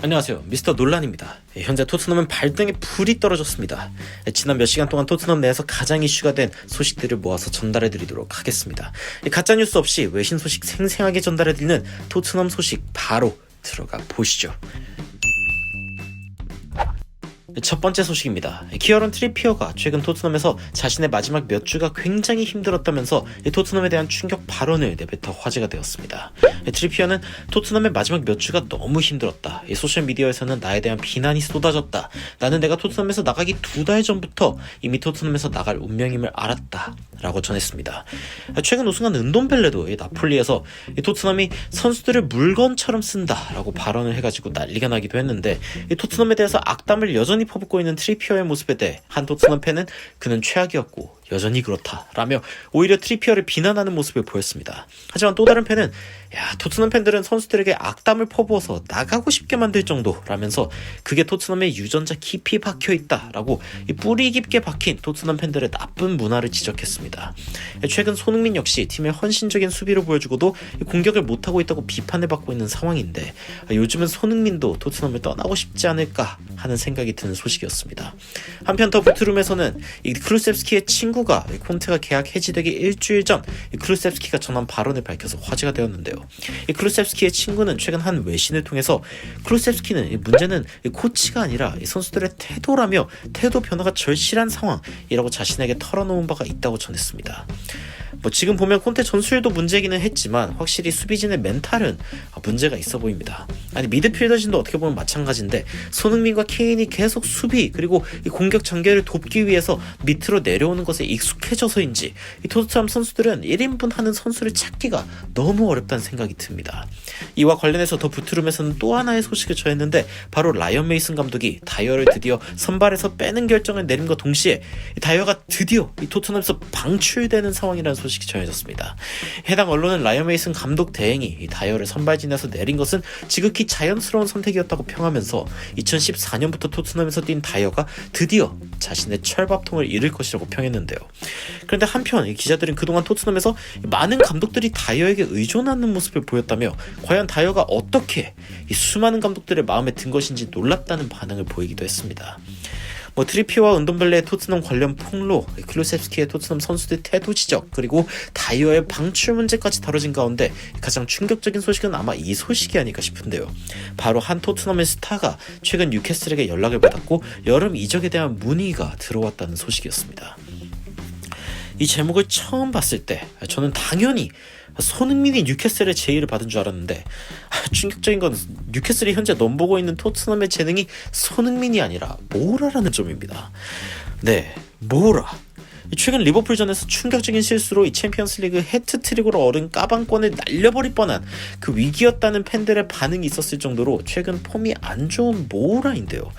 안녕하세요, 미스터 논란입니다. 현재 토트넘은 발등에 불이 떨어졌습니다. 지난 몇 시간 동안 토트넘 내에서 가장 이슈가 된 소식들을 모아서 전달해드리도록 하겠습니다. 가짜뉴스 없이 외신 소식 생생하게 전달해드리는 토트넘 소식 바로 들어가 보시죠. 첫 번째 소식입니다. 키어런 트리피어가 최근 토트넘에서 자신의 마지막 몇 주가 굉장히 힘들었다면서 토트넘에 대한 충격 발언을 내뱉어 화제가 되었습니다. 트리피어는 토트넘의 마지막 몇 주가 너무 힘들었다. 소셜미디어에서는 나에 대한 비난이 쏟아졌다. 나는 내가 토트넘에서 나가기 2달 전부터 이미 토트넘에서 나갈 운명임을 알았다. 라고 전했습니다. 최근 우승한 은돔벨레도 나폴리에서 토트넘이 선수들을 물건처럼 쓴다 라고 발언을 해가지고 난리가 나기도 했는데, 토트넘에 대해서 악담을 여전히 퍼붓고 있는 트리피어의 모습에 대해 한 토트넘 팬은 그는 최악이었고 여전히 그렇다 라며 오히려 트리피어를 비난하는 모습을 보였습니다. 하지만 또 다른 팬은 토트넘 팬들은 선수들에게 악담을 퍼부어서 나가고 싶게 만들 정도라면서 그게 토트넘의 유전자 깊이 박혀있다 라고 뿌리 깊게 박힌 토트넘 팬들의 나쁜 문화를 지적했습니다. 최근 손흥민 역시 팀의 헌신적인 수비를 보여주고도 공격을 못하고 있다고 비판을 받고 있는 상황인데, 요즘은 손흥민도 토트넘을 떠나고 싶지 않을까 하는 생각이 드는 소식이었습니다. 한편 더 부트룸에서는 클루셉스키의 친구가 콘테가 계약 해지되기 일주일 전 클루셉스키가 전한 발언을 밝혀서 화제가 되었는데요. 클루셉스키의 친구는 최근 한 외신을 통해서 클루셉스키는 문제는 코치가 아니라 선수들의 태도라며 태도 변화가 절실한 상황이라고 자신에게 털어놓은 바가 있다고 전했습니다. 지금 보면 콘테 전술도 문제기는 했지만 확실히 수비진의 멘탈은 문제가 있어 보입니다. 미드필더진도 어떻게 보면 마찬가지인데, 손흥민과 케인이 계속 수비 그리고 공격 전개를 돕기 위해서 밑으로 내려오는 것에 익숙해져서인지 토트넘 선수들은 1인분 하는 선수를 찾기가 너무 어렵다는 생각이 듭니다. 이와 관련해서 더 부트룸에서는 또 하나의 소식을 전했는데, 바로 라이언 메이슨 감독이 다이어를 드디어 선발에서 빼는 결정을 내림과 동시에 다이어가 드디어 토트넘에서 방출되는 상황이라는 소식이 전해졌습니다. 해당 언론은 라이언 메이슨 감독 대행이 다이어를 선발진에서 내린 것은 지극히 자연스러운 선택이었다고 평하면서 2014년부터 토트넘에서 뛴 다이어가 드디어 자신의 철밥통을 잃을 것이라고 평했는데요. 그런데 한편 기자들은 그동안 토트넘에서 많은 감독들이 다이어에게 의존하는 모습을 보였다며, 과연 다이어가 어떻게 이 수많은 감독들의 마음에 든 것인지 놀랍다는 반응을 보이기도 했습니다. 트리피어와 은돔벨레의 토트넘 관련 폭로, 클루셉스키의 토트넘 선수들 태도 지적, 그리고 다이어의 방출 문제까지 다뤄진 가운데 가장 충격적인 소식은 아마 이 소식이 아닐까 싶은데요. 바로 한 토트넘의 스타가 최근 뉴캐슬에게 연락을 받았고 여름 이적에 대한 문의가 들어왔다는 소식이었습니다. 이 제목을 처음 봤을 때 저는 당연히 손흥민이 뉴캐슬의 제의를 받은 줄 알았는데, 충격적인 건 뉴캐슬이 현재 넘보고 있는 토트넘의 재능이 손흥민이 아니라 모라라는 점입니다. 네, 모라. 최근 리버풀전에서 충격적인 실수로 이 챔피언스리그 해트트릭으로 얻은 까방권을 날려버릴 뻔한 그 위기였다는 팬들의 반응이 있었을 정도로 최근 폼이 안 좋은 모라인데요.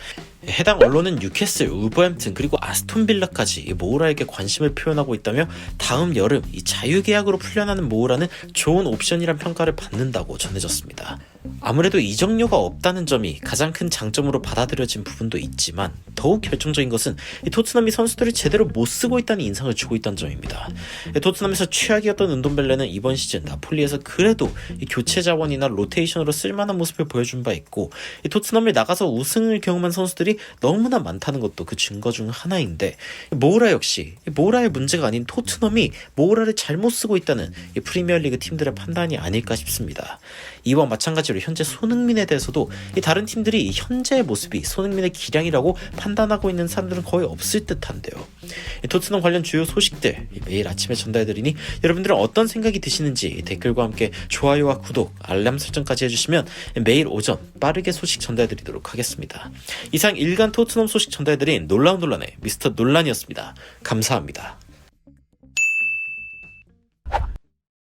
해당 언론은 뉴캐슬, 울버햄튼 그리고 아스톤빌라까지 모우라에게 관심을 표현하고 있다며 다음 여름 이 자유계약으로 풀려나는 모우라는 좋은 옵션이란 평가를 받는다고 전해졌습니다. 아무래도 이적료가 없다는 점이 가장 큰 장점으로 받아들여진 부분도 있지만, 더욱 결정적인 것은 이 토트넘이 선수들을 제대로 못 쓰고 있다는 인상을 주고 있다는 점입니다. 토트넘에서 최악이었던 은돔벨레는 이번 시즌 나폴리에서 그래도 이 교체 자원이나 로테이션으로 쓸만한 모습을 보여준 바 있고, 이 토트넘을 나가서 우승을 경험한 선수들이 너무나 많다는 것도 그 증거 중 하나인데, 모우라 역시 모우라의 문제가 아닌 토트넘이 모우라를 잘못 쓰고 있다는 이 프리미어리그 팀들의 판단이 아닐까 싶습니다. 이와 마찬가지로 현재 손흥민에 대해서도 이 다른 팀들이 이 현재의 모습이 손흥민의 기량이라고 판단하고 있는 사람들은 거의 없을 듯한데요. 토트넘 관련 주요 소식들 매일 아침에 전달드리니 여러분들은 어떤 생각이 드시는지 댓글과 함께 좋아요와 구독, 알람 설정까지 해주시면 매일 오전 빠르게 소식 전달드리도록 하겠습니다. 이상 일간 토트넘 소식 전달드린 놀라운 논란의 미스터 논란이었습니다. 감사합니다.